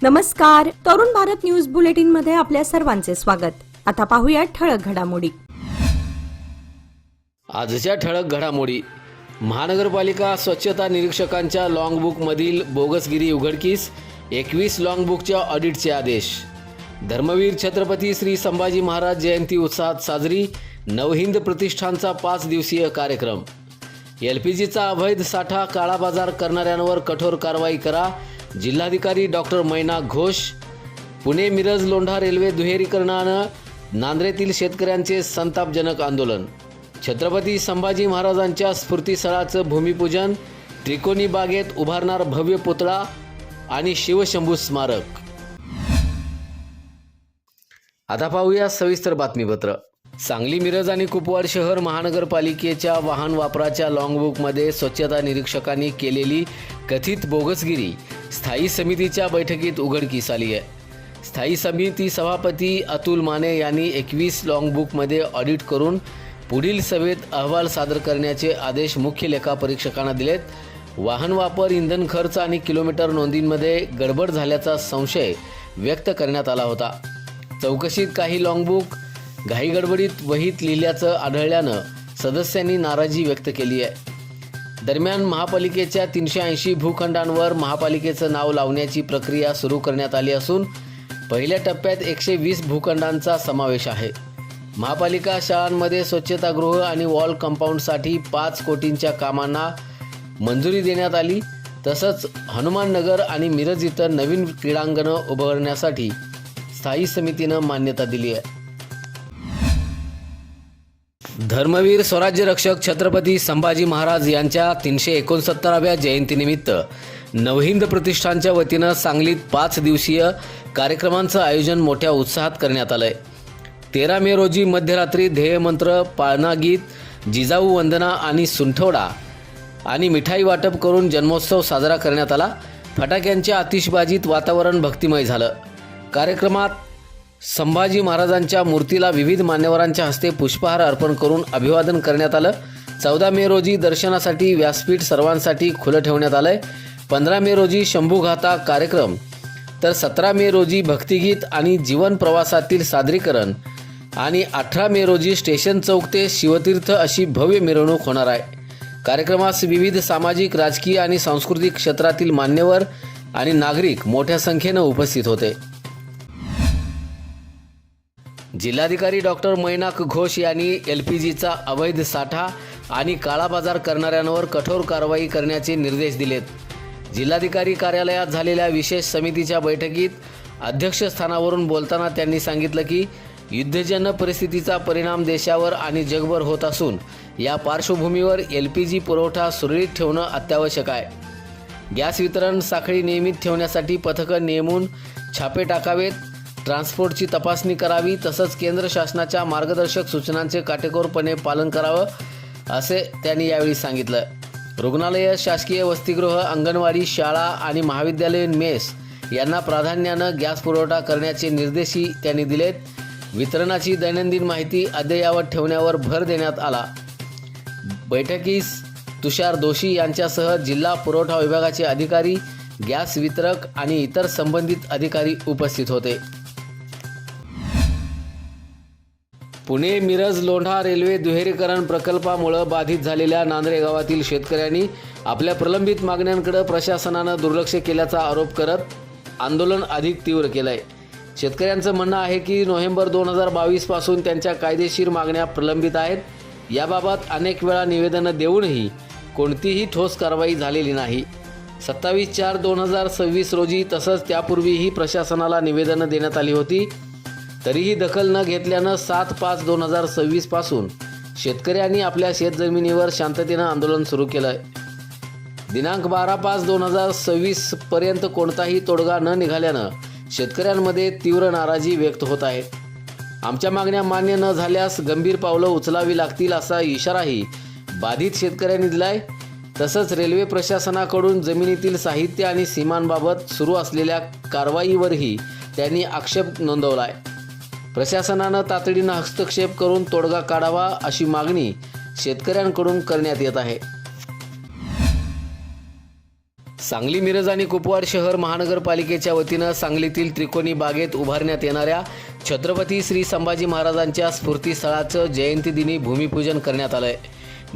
नमस्कार, Tarun Bharat news bulletin मध्ये आपल्या सर्वांचे स्वागत. आता पाहूया ठळक घडामोडी. आजच्या ठळक घडामोडी. महानगरपालिका स्वच्छता निरीक्षकांच्या लॉंग बुक मधील बोगसगिरी उघडकीस, 21 लॉंग बुकच्या ऑडिटचे आदेश. धर्मवीर छत्रपती श्री संभाजी महाराज जयंती उत्साहात साजरी, नवहिंद प्रतिष्ठानचा 5 दिवसीय कार्यक्रम. LPGचा अवैध साठा काळाबाजार करणाऱ्यांवर कठोर कारवाई करा, जिल्हाधिकारी डॉक्टर मैनाक घोष. पुणे मिरज लोंढा रेल्वे दुहेरीकरणानं नांद्रेतील शेतकऱ्यांचे संतापजनक आंदोलन. छत्रपती संभाजी महाराजांच्या स्फूर्तीस्थळाचं भूमिपूजन, त्रिकोणी बागेत उभारणार भव्य पुतळा आणि शिवशंभू स्मारक. आता पाहूया सविस्तर बातमीपत्र. सांगली, मिरज आणि कुपवाड शहर महानगरपालिकेच्या वाहन वापराच्या लॉंगबुकमध्ये स्वच्छता निरीक्षकांनी केलेली कथित बोगसगिरी स्थायी समितीच्या बैठकीत उघडकीस आली आहे. स्थायी समिती सभापती अतुल माने यांनी 21 लॉंगबुकमध्ये ऑडिट करून पुढील सभेत अहवाल सादर करण्याचे आदेश मुख्य लेखापरीक्षकांना दिलेत. वाहन वापर, इंधन खर्च आणि किलोमीटर नोंदींमध्ये गडबड झाल्याचा संशय व्यक्त करण्यात आला होता. चौकशीत काही लॉंगबुक घाईगडबडीत वहीत लिहिल्याचं आढळल्यानं सदस्यांनी नाराजी व्यक्त केली आहे. दरम्यान महापालिकेच्या 380 भूखंडांवर महापालिकेचं नाव लावण्याची प्रक्रिया सुरू करण्यात आली असून पहिल्या टप्प्यात 120 भूखंडांचा समावेश आहे. महापालिका शाळांमध्ये स्वच्छतागृह आणि वॉल कंपाऊंडसाठी 5 कोटींच्या कामांना मंजुरी देण्यात आली. तसंच हनुमाननगर आणि मिरज इथं नवीन क्रीडांगणं उभारण्यासाठी स्थायी समितीनं मान्यता दिली आहे. धर्मवीर स्वराज्यरक्षक छत्रपती संभाजी महाराज यांच्या 369व्या जयंतीनिमित्त नवहिंद प्रतिष्ठानच्या वतीनं सांगलीत 5 दिवसीय कार्यक्रमांचं आयोजन मोठ्या उत्साहात करण्यात आलंय. 13 मे रोजी मध्यरात्री ध्येयमंत्र, पाळणागीत, जिजाऊ वंदना आणि सुंठवडा आणि मिठाई वाटप करून जन्मोत्सव साजरा करण्यात आला. फटाक्यांच्या आतिषबाजीत वातावरण भक्तिमय झालं. कार्यक्रमात संभाजी महाराजांच्या मूर्तीला विविध मान्यवरांच्या हस्ते पुष्पहार अर्पण करून अभिवादन करण्यात आलं. 14 मे रोजी दर्शनासाठी व्यासपीठ सर्वांसाठी खुलं ठेवण्यात आलंय. 15 मे रोजी शंभूघाता कार्यक्रम, तर 17 मे रोजी भक्तिगीत आणि जीवन प्रवासातील सादरीकरण आणि 18 मे रोजी स्टेशन चौक ते शिवतीर्थ अशी भव्य मिरवणूक होणार आहे. कार्यक्रमास विविध सामाजिक, राजकीय आणि सांस्कृतिक क्षेत्रातील मान्यवर आणि नागरिक मोठ्या संख्येनं उपस्थित होते. जिल्हाधिकारी डॉक्टर मैनाक घोष यांनी LPGचा अवैध साठा आणि काळाबाजार करणाऱ्यांवर कठोर कारवाई करण्याचे निर्देश दिलेत. जिल्हाधिकारी कार्यालयात झालेल्या विशेष समितीच्या बैठकीत अध्यक्षस्थानावरून बोलताना त्यांनी सांगितलं की युद्धजन्य परिस्थितीचा परिणाम देशावर आणि जगभर होत असून या पार्श्वभूमीवर LPG पुरवठा सुरळीत ठेवणं अत्यावश्यक आहे. गॅस वितरण साखळी नियमित ठेवण्यासाठी पथकं नेमून छापे टाकावेत, ट्रान्सपोर्टची तपासणी करावी, तसंच केंद्र शासनाच्या मार्गदर्शक सूचनांचे काटेकोरपणे पालन करावं, असे त्यांनी यावेळी सांगितलं. रुग्णालय, शासकीय वसतिगृह, अंगणवाडी, शाळा आणि महाविद्यालयीन मेस यांना प्राधान्यानं गॅस पुरवठा करण्याचे निर्देशही त्यांनी दिलेत. वितरणाची दैनंदिन माहिती अद्ययावत ठेवण्यावर भर देण्यात आला. बैठकीस तुषार दोशी यांच्यासह जिल्हा पुरवठा विभागाचे अधिकारी, गॅस वितरक आणि इतर संबंधित अधिकारी उपस्थित होते. पुणे मिरज लोंढा रेल्वे दुहेरीकरण प्रकल्पामुळे बाधित झालेल्या नांद्रे गावातील शेतकऱ्यांनी आपल्या प्रलंबित मागण्यांकडे प्रशासनानं दुर्लक्ष केल्याचा आरोप करत आंदोलन अधिक तीव्र केलंय. शेतकऱ्यांचं म्हणणं आहे की नोव्हेंबर 2022 पासून त्यांच्या कायदेशीर मागण्या प्रलंबित आहेत. याबाबत अनेक वेळा निवेदनं देऊनही कोणतीही ठोस कारवाई झालेली नाही. 27/4/2026 रोजी तसंच त्यापूर्वीही प्रशासनाला निवेदनं देण्यात आली होती. तरीही दखल न घेतल्यानं 7/5/2026 पासून शेतकऱ्यांनी आपल्या शेतजमिनीवर शांततेनं आंदोलन सुरू केलं. दिनांक 12/5/2026 पर्यंत कोणताही तोडगा न निघाल्यानं शेतकऱ्यांमध्ये तीव्र नाराजी व्यक्त होत आहे. आमच्या मागण्या मान्य न झाल्यास गंभीर पावलं उचलावी लागतील असा इशाराही बाधित शेतकऱ्यांनी दिलाय. तसंच रेल्वे प्रशासनाकडून जमिनीतील साहित्य आणि सीमांबाबत सुरू असलेल्या कारवाईवरही त्यांनी आक्षेप नोंदवलाय. प्रशासनानं तातडीनं हस्तक्षेप करून तोडगा काढावा अशी मागणी शेतकऱ्यांकडून करण्यात येत आहे. सांगली मिरज आणि कुपवाड शहर महानगरपालिकेच्या वतीनं सांगलीतील त्रिकोणी बागेत उभारण्यात येणाऱ्या छत्रपती श्री संभाजी महाराजांच्या स्फूर्तीस्थळाचं जयंतीदिनी भूमिपूजन करण्यात आलंय.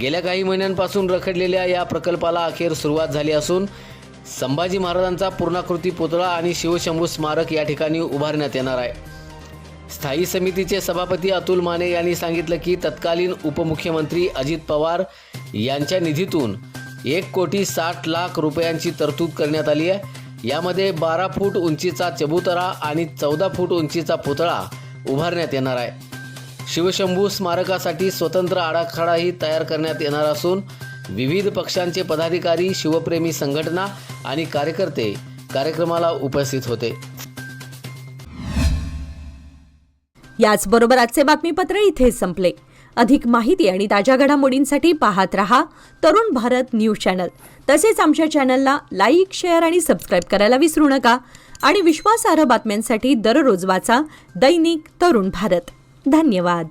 गेल्या काही महिन्यांपासून रखडलेल्या या प्रकल्पाला अखेर सुरुवात झाली असून संभाजी महाराजांचा पूर्णाकृती पुतळा आणि शिवशंभू स्मारक या ठिकाणी उभारण्यात येणार आहे. स्थायी समितीचे सभापती अतुल माने यांनी सांगितलं की तत्कालीन उपमुख्यमंत्री अजित पवार यांच्या निधीतून 1,60,00,000 रुपयांची तरतूद करण्यात आली आहे. यामध्ये 12 फूट उंचीचा चबुतरा आणि 14 फूट उंचीचा पुतळा उभारण्यात येणार आहे. शिवशंभू स्मारकासाठी स्वतंत्र आराखडाही तयार करण्यात येणार असून विविध पक्षांचे पदाधिकारी, शिवप्रेमी संघटना आणि कार्यकर्ते कार्यक्रमाला उपस्थित होते. याचबरोबर आजचे बातमीपत्र इथे संपले. अधिक माहिती आणि ताज्या घडामोडींसाठी पाहत रहा तरुण भारत न्यूज चॅनल. तसेच आमच्या चॅनलला लाईक, शेअर आणि सबस्क्राईब करायला विसरू नका. आणि विश्वासार्ह बातम्यांसाठी दररोज वाचा दैनिक तरुण भारत. धन्यवाद.